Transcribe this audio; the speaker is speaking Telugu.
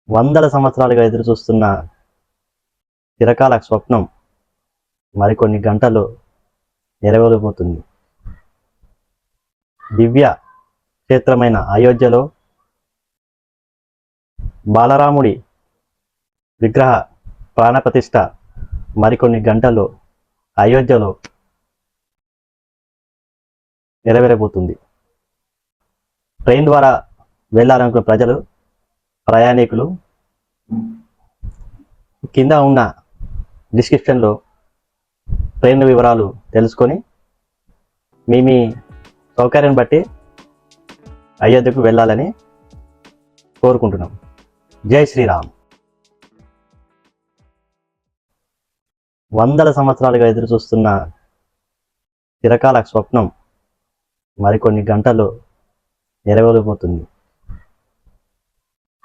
వందల సంవత్సరాలుగా ఎదురు చూస్తున్న చిరకాల స్వప్నం మరికొన్ని గంటల్లో నెరవేరబోతుంది. దివ్య క్షేత్రమైన అయోధ్యలో బాలరాముడి విగ్రహ ప్రాణప్రతిష్ఠ మరికొన్ని గంటల్లో అయోధ్యలో నెరవేరబోతుంది. ట్రైన్ ద్వారా వెళ్ళాలనుకున్న ప్రయాణికులు కింద ఉన్న డిస్క్రిప్షన్లో ట్రైన్ వివరాలు తెలుసుకొని మీ సౌకర్యం బట్టి అయోధ్యకు వెళ్ళాలని కోరుకుంటున్నాం. జై శ్రీరామ్. వందల సంవత్సరాలుగా ఎదురు చూస్తున్న చిరకాల స్వప్నం మరికొన్ని గంటల్లో నెరవేరబోతుంది.